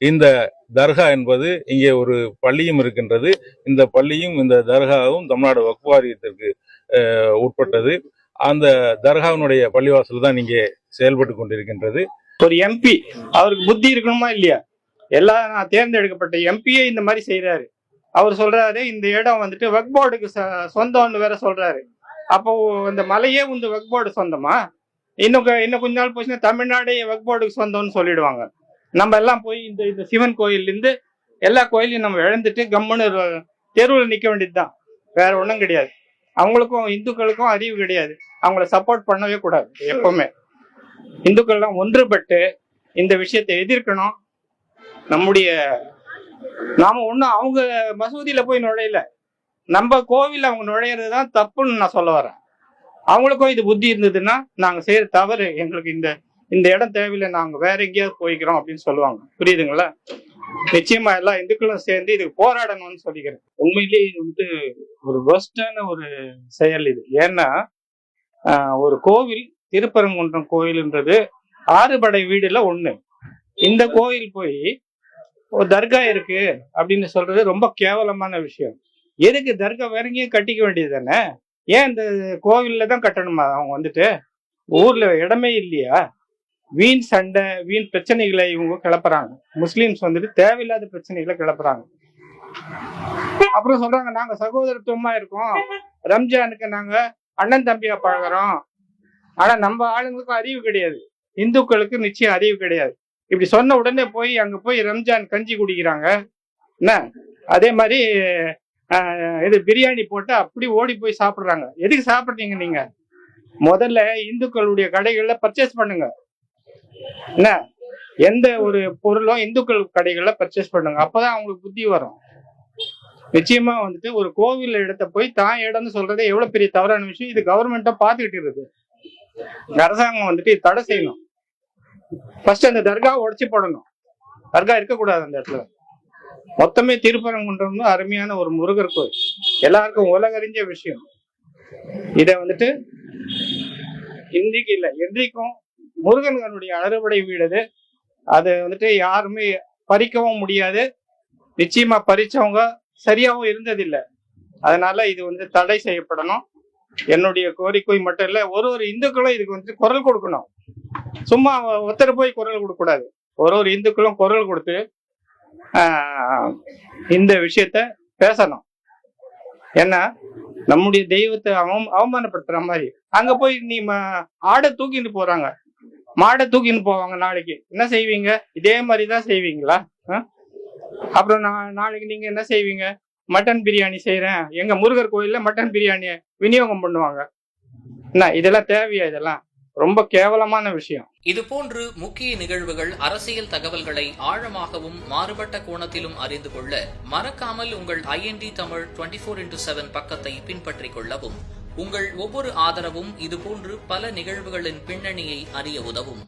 இந்த தர்கா என்பது இங்கே ஒரு பள்ளியும் இருக்கின்றது. இந்த பள்ளியும் இந்த தர்காவும் தமிழ்நாடு வக்ஃப் வாரியத்திற்கு உட்பட்டது. அந்த தர்காவினுடைய பள்ளிவாசல் தான் இங்கே செயல்பட்டு கொண்டிருக்கின்றது. ஒரு எம்பி அவருக்கு புத்தி இருக்கணுமா இல்லையா? எல்லாம் தேர்ந்தெடுக்கப்பட்ட எம்பியே இந்த மாதிரி செய்யறாரு. அவர் சொல்றாரு இந்த இடம் வந்துட்டு வக்ஃப் போர்டுக்கு சொந்தம்னு வேற சொல்றாரு. அப்போ இந்த மலையே வந்து வக்ஃப் போர்டு சொந்தமா? இன்னும் கொஞ்ச நாள் போச்சுன்னா தமிழ்நாடே வக்ஃப் போர்டுக்கு சொந்தம்னு சொல்லிடுவாங்க. நம்ம எல்லாம் போய் இந்த சிவன் கோயில் இருந்து எல்லா கோயிலையும் நம்ம இழந்துட்டு கம்முன்னு தெருவில் நிக்க வேண்டியதுதான். வேற ஒன்றும் கிடையாது. அவங்களுக்கும் இந்துக்களுக்கும் அறிவு கிடையாது. அவங்கள சப்போர்ட் பண்ணவே கூடாது. எப்பவுமே இந்துக்கள்லாம் ஒன்றுபட்டு இந்த விஷயத்தை எதிர்க்கணும். நாம ஒன்றும் அவங்க மசூதியில போய் நுழையல, நம்ம கோவில் அவங்க நுழையிறது தான் தப்புன்னு நான் சொல்ல வரேன். அவங்களுக்கும் இது புத்தி இருந்ததுன்னா நாங்க செய்யற தவறு, எங்களுக்கு இந்த இடம் தேவையில்லை, நாங்க வேற எங்கேயாவது போய்க்கிறோம் அப்படின்னு சொல்லுவாங்க. புரியுதுங்களா? நிச்சயமா எல்லா இந்துக்களும் சேர்ந்து இதுக்கு போராடணும்னு சொல்லிக்கிறேன். உண்மையிலேயே இது வந்து ஒரு பெஸ்டான ஒரு செயல் இது. ஏன்னா ஒரு கோவில், திருப்பரங்குன்றம் கோயில்ன்றது 6 படை வீடுல ஒண்ணு. இந்த கோயில் போய் ஒரு தர்கா இருக்கு அப்படின்னு சொல்றது ரொம்ப கேவலமான விஷயம். எதுக்கு தர்கா வேற எங்கேயும் கட்டிக்க வேண்டியது தானே? ஏன் இந்த கோவில்ல தான் கட்டணுமா? அவங்க வந்துட்டு ஊர்ல இடமே இல்லையா? வீண் சண்டை, வீண் பிரச்சனைகளை இவங்க கிளப்புறாங்க. முஸ்லிம்ஸ் வந்துட்டு தேவையில்லாத பிரச்சனைகளை கிளப்புறாங்க. அப்புறம் சொல்றாங்க நாங்க சகோதரத்துவமா இருக்கோம், ரம்ஜானுக்கு நாங்க அண்ணன் தம்பியா பழகிறோம். ஆனா நம்ம ஆளுங்களுக்கும் அறிவு கிடையாது, இந்துக்களுக்கு நிச்சயம் அறிவு கிடையாது. இப்படி சொன்ன உடனே போய் அங்க போய் ரம்ஜான் கஞ்சி குடிக்கிறாங்க. என்ன அதே மாதிரி இது பிரியாணி போட்டு அப்படி ஓடி போய் சாப்பிடுறாங்க. எதுக்கு சாப்பிடுறீங்க? நீங்க முதல்ல இந்துக்களுடைய கடைகள்ல பர்ச்சேஸ் பண்ணுங்க. என்ன எந்த ஒரு பொருளும் இந்துக்கள் கடைகள்ல பர்ச்சேஸ் பண்ணுங்க. அப்பதான் அவங்களுக்கு புத்தி வரும். நிச்சயமா வந்துட்டு ஒரு கோவில் இடத்த போய் தான் இடம்னு சொல்றதே எவ்வளவு பெரிய தவறான விஷயம். இது கவர்மெண்டா பாத்துக்கிட்டு இருக்கு. அரசாங்கம் வந்துட்டு தடை செய்யணும். ஃபர்ஸ்ட் அந்த தர்காவை உடைச்சு போடணும். தர்கா இருக்கக்கூடாது அந்த இடத்துல. மொத்தமே திருப்பரங்குன்றம் அருமையான ஒரு முருகர் கோயில், எல்லாருக்கும் உலகறிஞ்ச விஷயம். இத வந்துட்டு இன்றைக்கு இல்ல என்றைக்கும் முருகனுடைய அறுபடை வீடு. அது வந்துட்டு யாருமே பறிக்கவும் முடியாது. நிச்சயமா பறிச்சவங்க சரியாவும் இருந்ததில்லை. அதனால இது வந்து தடை செய்யப்படணும். என்னுடைய கோரிக்கை மட்டும் இல்ல, ஒரு இந்துக்களும் இதுக்கு வந்துட்டு குரல் கொடுக்கணும். சும்மா ஒருத்தர் போய் குரல் கொடுக்க கூடாது. ஒரு இந்துக்களும் குரல் கொடுத்து இந்த விஷயத்த பேசணும். ஏன்னா நம்முடைய தெய்வத்தை அவமானப்படுத்துற மாதிரி அங்க போய் நீ ஆடை தூக்கிட்டு போறாங்க, மாடை தூக்கின்னு போவாங்க. நாளைக்கு என்ன செய்வீங்க? இதே மாதிரிதான் செய்வீங்களா? அப்புறம் நாளைக்கு நீங்க என்ன செய்வீங்க? மட்டன் பிரியாணி செய்யறேன், எங்க முருகர் கோயில்ல மட்டன் பிரியாணிய விநியோகம் பண்ணுவாங்க. என்ன இதெல்லாம் தேவையா? இதெல்லாம் ரொம்ப கேவலமான விஷயம். இதுபோன்று முக்கிய நிகழ்வுகள், அரசியல் தகவல்களை ஆழமாகவும் மாறுபட்ட கோணத்திலும் அறிந்து கொள்ள மறக்காமல் உங்கள் IND தமிழ் 24x7 பக்கத்தை பின்பற்றிக் கொள்ளவும். உங்கள் ஒவ்வொரு ஆதரவும் இதுபோன்று பல நிகழ்வுகளின் பின்னணியை அறிய உதவும்.